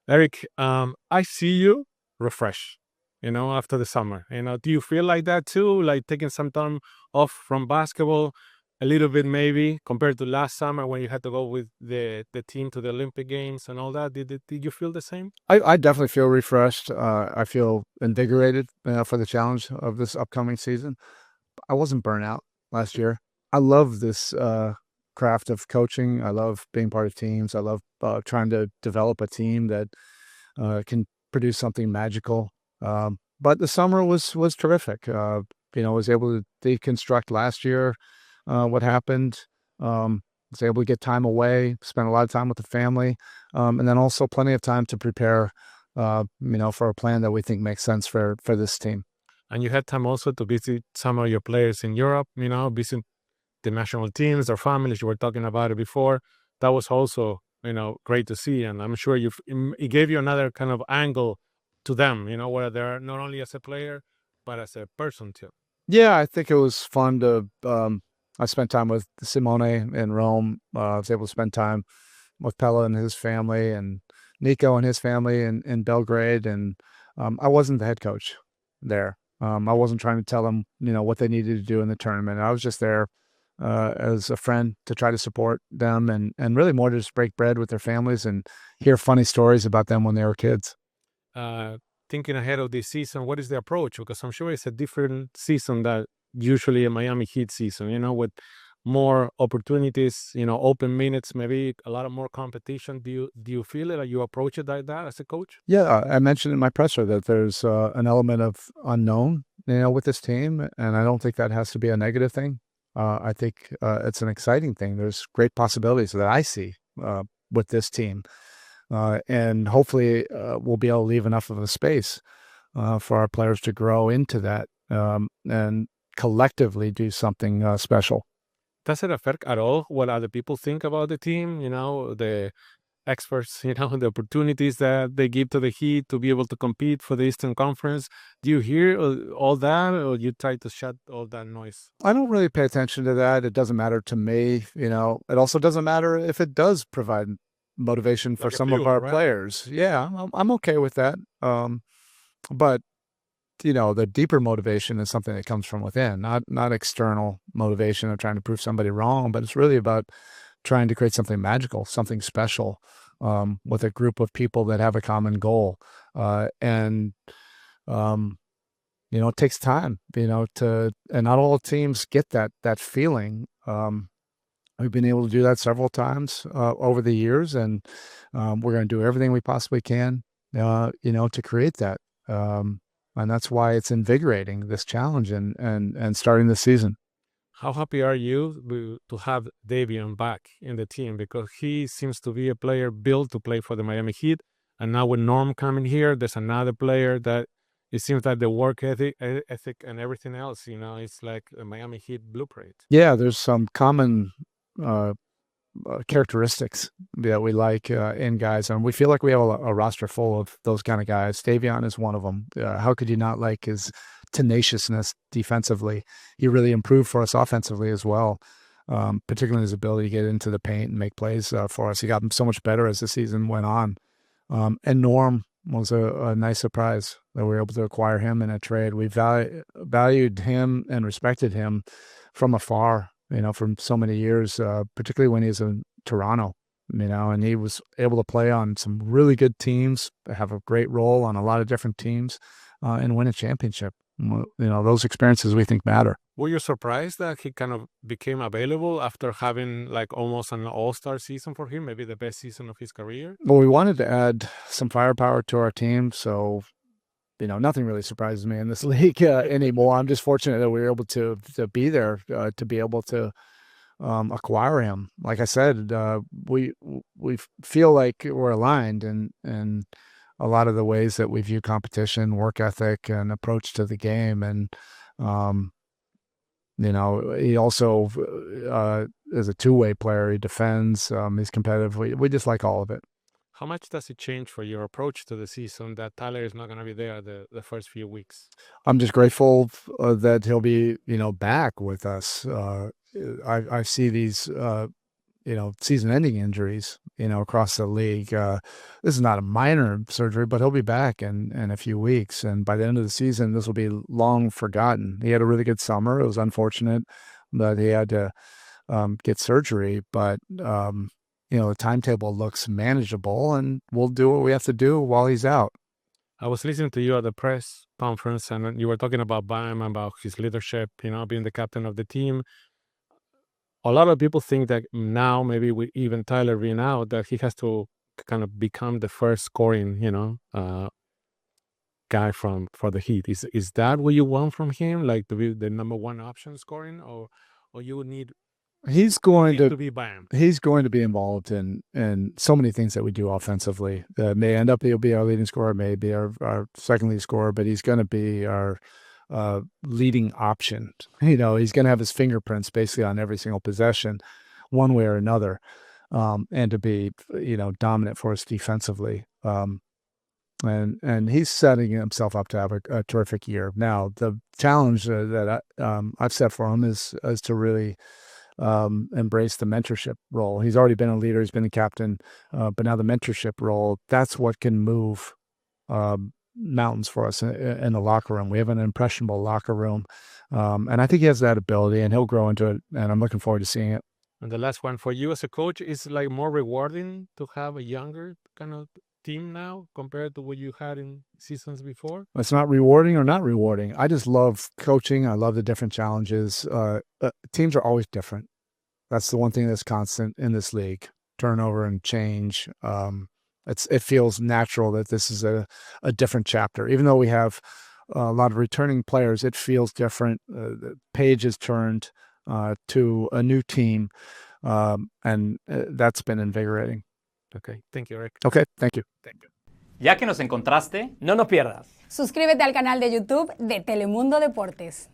Eric, I see you refresh, after the summer. Do you feel like that too? Like taking some time off from basketball, a little bit maybe, compared to last summer when you had to go with the team to the Olympic Games and all that. Did you feel the same? I definitely feel refreshed. I feel invigorated for the challenge of this upcoming season. I wasn't burnt out last year. I love this craft of coaching. I love being part of teams. I love trying to develop a team that can produce something magical. But the summer was terrific. I was able to deconstruct last year what happened. Was able to get time away, spend a lot of time with the family, and then also plenty of time to prepare. For a plan that we think makes sense for this team. And you had time also to visit some of your players in Europe, visit the national teams, their families. You were talking about it before. That was also, great to see. And I'm sure it gave you another kind of angle to them, where they're not only as a player, but as a person too. Yeah, I think it was fun to. I spent time with Simone in Rome. I was able to spend time with Pella and his family, and Nico and his family in Belgrade. And I wasn't the head coach there. I wasn't trying to tell them, what they needed to do in the tournament. I was just there as a friend to try to support them and really more to just break bread with their families and hear funny stories about them when they were kids. Uh, Thinking ahead of this season, what is the approach? Because I'm sure it's a different season that usually a Miami Heat season, with more opportunities, open minutes, maybe a lot of more competition. Do you feel it? Like you approach it like that as a coach? Yeah, I mentioned in my presser that there's an element of unknown, with this team, and I don't think that has to be a negative thing. I think it's an exciting thing. There's great possibilities that I see with this team, and hopefully we'll be able to leave enough of a space for our players to grow into that and collectively do something special. Does it affect at all what other people think about the team? The experts, the opportunities that they give to the Heat to be able to compete for the Eastern Conference. Do you hear all that, or you try to shut all that noise? I don't really pay attention to that. It doesn't matter to me. It also doesn't matter if it does provide motivation for Like a some of plus, our right? players. Yeah, I'm okay with that. But the deeper motivation is something that comes from within, not external motivation of trying to prove somebody wrong, but it's really about trying to create something magical, something special, with a group of people that have a common goal. And it takes time, and not all teams get that feeling. We've been able to do that several times over the years, and we're going to do everything we possibly can, to create that. And that's why it's invigorating, this challenge and starting the season. How happy are you to have Davion back in the team? Because he seems to be a player built to play for the Miami Heat. And now with Norm coming here, there's another player that it seems that the work ethic and everything else, it's like a Miami Heat blueprint. Yeah, there's some common uh, characteristics that we like in guys, and we feel like we have a roster full of those kind of guys. Davion is one of them. How could you not like his tenaciousness defensively? He really improved for us offensively as well, particularly his ability to get into the paint and make plays for us. He got so much better as the season went on. And Norm was a nice surprise that we were able to acquire him in a trade. We valued him and respected him from afar, from so many years, particularly when he was in Toronto, and he was able to play on some really good teams, have a great role on a lot of different teams, and win a championship. Those experiences we think matter. Were you surprised that he kind of became available after having like almost an all-star season for him, maybe the best season of his career? Well, we wanted to add some firepower to our team, so nothing really surprises me in this league anymore. I'm just fortunate that we were able to be there to be able to acquire him. Like I said, we feel like we're aligned in a lot of the ways that we view competition, work ethic, and approach to the game. And um, he also is a two-way player. He defends. He's competitive. We just like all of it. How much does it change for your approach to the season that Tyler is not going to be there the first few weeks? I'm just grateful that he'll be, back with us. I see these season-ending injuries, across the league. This is not a minor surgery, but he'll be back in a few weeks. And by the end of the season, this will be long forgotten. He had a really good summer. It was unfortunate that he had to get surgery, but the timetable looks manageable, and we'll do what we have to do while he's out. I was listening to you at the press conference, and you were talking about Bam, about his leadership, being the captain of the team. A lot of people think that now, maybe with even Tyler being out, that he has to kind of become the first scoring, guy for the Heat. Is that what you want from him, like to be the number one option scoring, or you need He's going to be Bam? He's going to be involved in so many things that we do offensively. May end up he'll be our leading scorer, may be our second leading scorer, but he's going to be our leading option. He's going to have his fingerprints basically on every single possession, one way or another, and to be dominant for us defensively. And he's setting himself up to have a terrific year. Now, the challenge that I've set for him is to really embrace the mentorship role. He's already been a leader, he's been a captain, but now the mentorship role, that's what can move mountains for us in the locker room. We have an impressionable locker room, and I think he has that ability, and he'll grow into it, and I'm looking forward to seeing it. And the last one, for you as a coach, is like more rewarding to have a younger kind of team now compared to what you had in seasons before? It's not rewarding or not rewarding. I just love coaching. I love the different challenges. Teams are always different. That's the one thing that's constant in this league: turnover and change. It feels natural that this is a different chapter. Even though we have a lot of returning players, it feels different. The page is turned to a new team, and that's been invigorating. Okay, thank you, Erik. Okay, thank you. Ya que nos encontraste, No nos pierdas. Suscríbete al canal de YouTube de Telemundo Deportes.